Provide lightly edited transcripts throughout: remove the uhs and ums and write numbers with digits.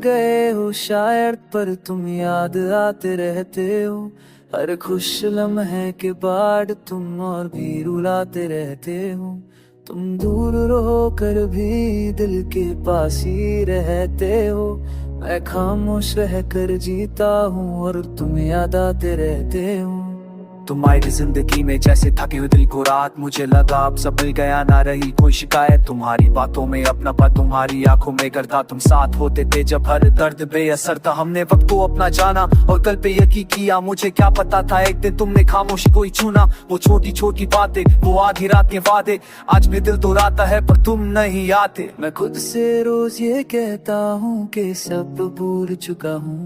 गए हो शायद, पर तुम याद आते रहते हो। हर खुश लम्हे के बाद तुम और भी रुलाते रहते हो। तुम दूर रहो कर भी दिल के पास ही रहते हो। मैं खामोश रह कर जीता हूँ और तुम याद आते रहते हो। तुम्हारी जिंदगी में जैसे थके हुए दिल को रात, मुझे लगा अब सब मिल गया, ना रही कोई शिकायत। तुम्हारी बातों में अपनापन, तुम्हारी आंखों में करता तुम साथ होते थे जब हर दर्द बेअसर था। हमने वक्त को अपना जाना और कल पे यकीन किया। मुझे क्या पता था एक दिन तुमने खामोशी को ही छूना। वो छोटी छोटी बातें, वो आधी रात के वादे, आज भी दिल दोहराता है पर तुम नहीं आते। मैं खुद से रोज ये कहता हूँ कि सब भूल चुका हूँ,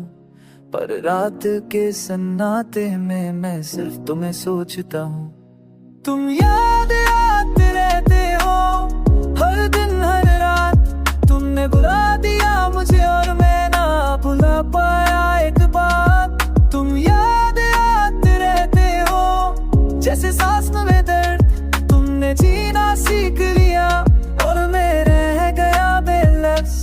पर रात के सन्नाटे में मैं सिर्फ तुम्हें सोचता हूँ। तुम याद आते रहते हो हर दिन हर रात। तुमने बुला दिया मुझे और मैं ना भुला पाया एक बात। तुम याद आते रहते हो जैसे सांस में दर्द। तुमने जीना सीख लिया और मैं रह गया बेलफ्स।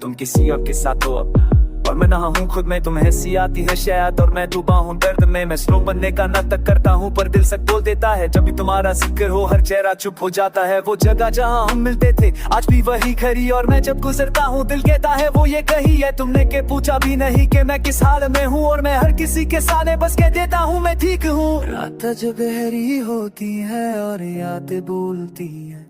तुम किसी और के साथ हो अब और मैं नहा हूँ खुद में। तुम्हें हंसी आती है शायद और मैं डूबा हूँ दर्द में। मैं स्लो बनने का नाटक करता हूँ पर दिल सच बोल देता है। जब भी तुम्हारा जिक्र हो हर चेहरा चुप हो जाता है। वो जगह जहाँ हम मिलते थे आज भी वही खड़ी, और मैं जब गुजरता हूँ दिल कहता है वो ये कही है तुमने के पूछा भी नहीं कि मैं किस हाल में हूँ। और मैं हर किसी के सामने बस कह देता हूँ मैं ठीक हूँ। रात जब गहरी होती है और यादें बोलती है,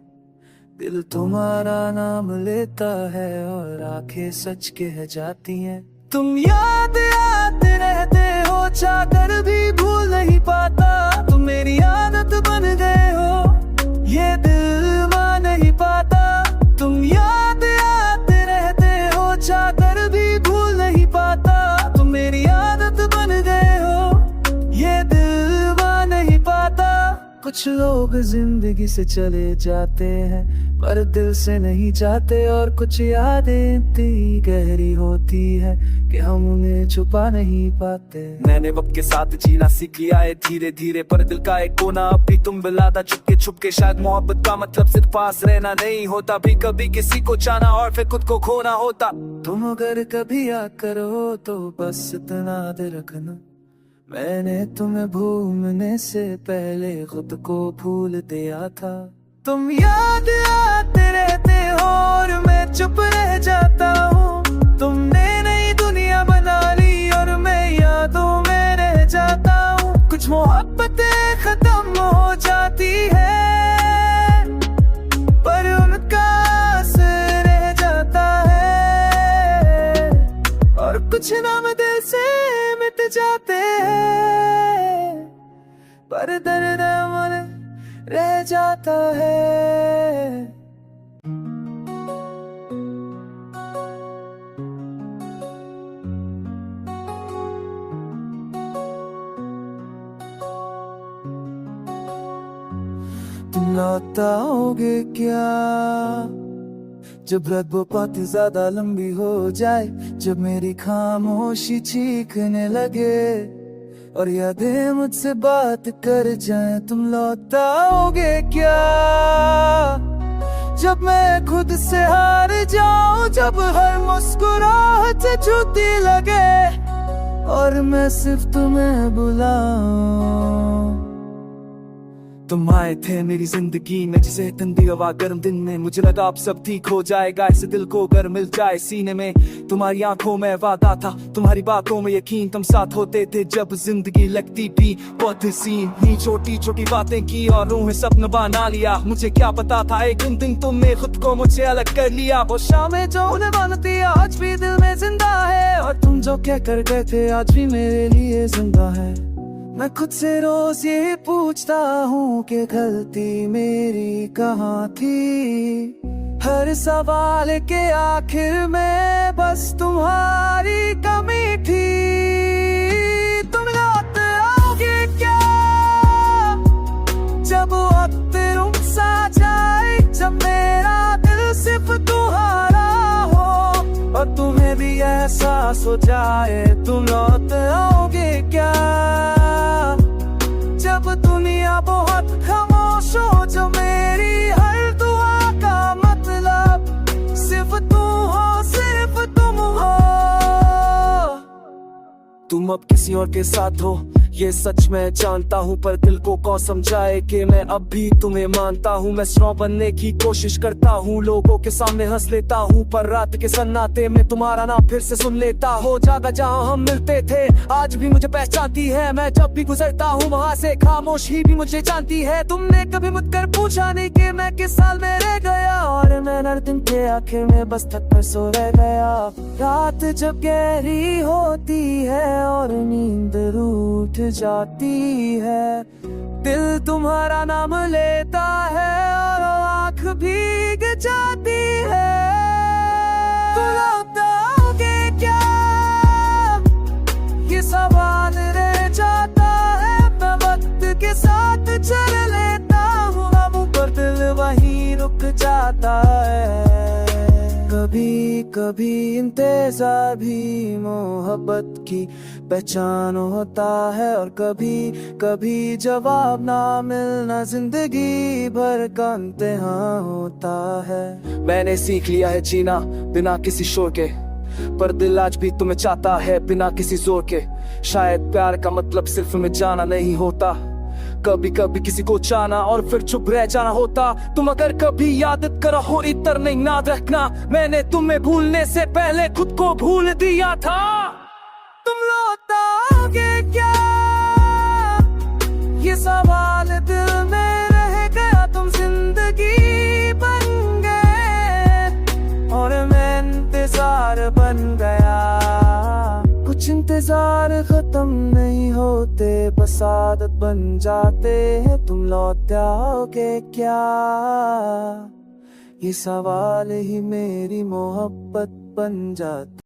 दिल तुम्हारा नाम लेता है और आंखें सच कह जाती हैं। तुम याद आते रहते हो चाहकर भी भूल नहीं पाता। तुम मेरी आदत बन गए हो ये दिल मान नहीं पाता। तुम याद आते रहते हो चाहकर भी भूल नहीं पाता। तुम मेरी आदत बन गए हो ये दिल मान नहीं पाता। कुछ लोग जिंदगी से चले जाते हैं पर दिल से नहीं जाते, और कुछ यादें इतनी गहरी होती है कि हम उन्हें छुपा नहीं पाते। मैंने वक्त के साथ जीना सीख लिया है धीरे धीरे, पर दिल का एक कोना अब भी तुम बुलाता चुपके छुपके। शायद मोहब्बत का मतलब सिर्फ पास रहना नहीं होता, भी कभी किसी को चाहना और फिर खुद को खोना होता। तुम अगर कभी याद करो तो बस इतना दे रखना, मैंने तुम्हें भूलने से पहले खुद को भूल दिया था। तुम याद आते रहते हो और मैं चुप रह जाता हूँ। तुमने नई दुनिया बना ली और मैं यादों में रह जाता हूँ। कुछ मोहब्बतें खत्म हो जाती है पर उनका असर रह जाता है, और कुछ नाम दिल से मिट जाते हैं पर दर्द अमर रह जाता है। तुम लौट आओगे क्या जब रात बहुत ज्यादा लंबी हो जाए, जब मेरी खामोशी चीखने लगे और यादें मुझसे बात कर जाएं। तुम लौट आओगे क्या जब मैं खुद से हार जाऊं, जब हर मुस्कुराहट छूती लगे और मैं सिर्फ तुम्हें बुलाऊं। तुम आए थे मेरी जिंदगी में जैसे ठंडी हवा गर्म दिन में। मुझे लगा अब सब ठीक हो जाएगा, ऐसे दिल को अगर मिल जाए सीने में। तुम्हारी आंखों में वादा था, तुम्हारी बातों में यकीन। तुम साथ होते थे जब जिंदगी लगती थी बहुत हसीन। छोटी छोटी बातें की और रूह में सपना बना लिया। मुझे क्या पता था एक दिन तुमने खुद को मुझसे अलग कर लिया। वो शामें जो उन्हें बनती आज भी दिल में जिंदा है, और तुम जो कह कर गए थे आज भी मेरे लिए जिंदा है। मैं खुद से रोज ये पूछता हूँ कि गलती मेरी कहाँ थी। हर सवाल के आखिर में बस तुम्हारी कमी थी। तुम लौट आओगे क्या जब वक्त रुक सा जाए, जब मेरा दिल सिर्फ तुम्हारा हो और तुम्हें भी एहसास हो जाए। तुम लौट आओगे क्या जब दुनिया बहुत खामोश हो, जो मेरी हर दुआ का मतलब सिर्फ तुम हो, सिर्फ तुम हो। तुम अब किसी और के साथ हो ये सच मैं जानता हूँ, पर दिल को कौन समझाए कि मैं अब भी तुम्हें मानता हूँ। मैं स्ट्रॉन्ग बनने की कोशिश करता हूँ, लोगों के सामने हंस लेता हूँ, पर रात के सन्नाटे में तुम्हारा नाम फिर से सुन लेता हो। जगह जहाँ हम मिलते थे आज भी मुझे पहचानती है, मैं जब भी गुजरता हूँ वहाँ से खामोशी भी मुझे जानती है। तुमने कभी मुझकर पूछा नहीं कि मैं किस साल में रह गया, और मैं हर दिन के आखिर में बस तक पर सो रह गया। रात जब गहरी होती है और नींद रूठ जाती है, दिल तुम्हारा नाम लेता है और आँख भीग जाती है। तुम लौटोगे क्या ये सवाल रह जाता है, मैं वक्त के साथ चल लेता हूँ, अब पर दिल वहीं रुक जाता है। कभी कभी इंतजार भी मोहब्बत की पहचान होता है, और कभी कभी जवाब ना मिलना जिंदगी भर का इम्तिहान होता है। मैंने सीख लिया है जीना बिना किसी शोर के, पर दिल आज भी तुम्हें चाहता है बिना किसी जोर के। शायद प्यार का मतलब सिर्फ में जाना नहीं होता, कभी कभी किसी को चाहना और फिर चुप रह जाना होता। तुम अगर कभी याद करो हो इतर नहीं याद रखना, मैंने तुम्हें भूलने से पहले खुद को भूल दिया था। तुम लौटोगे क्या ये सवाल दिल में रह गया, तुम जिंदगी बन गए और मैं इंतजार बन गया। कुछ इंतजार खत्म नहीं होते, बस आदत बन जाते हैं। तुम लौट आओगे क्या ये सवाल ही मेरी मोहब्बत बन जाती।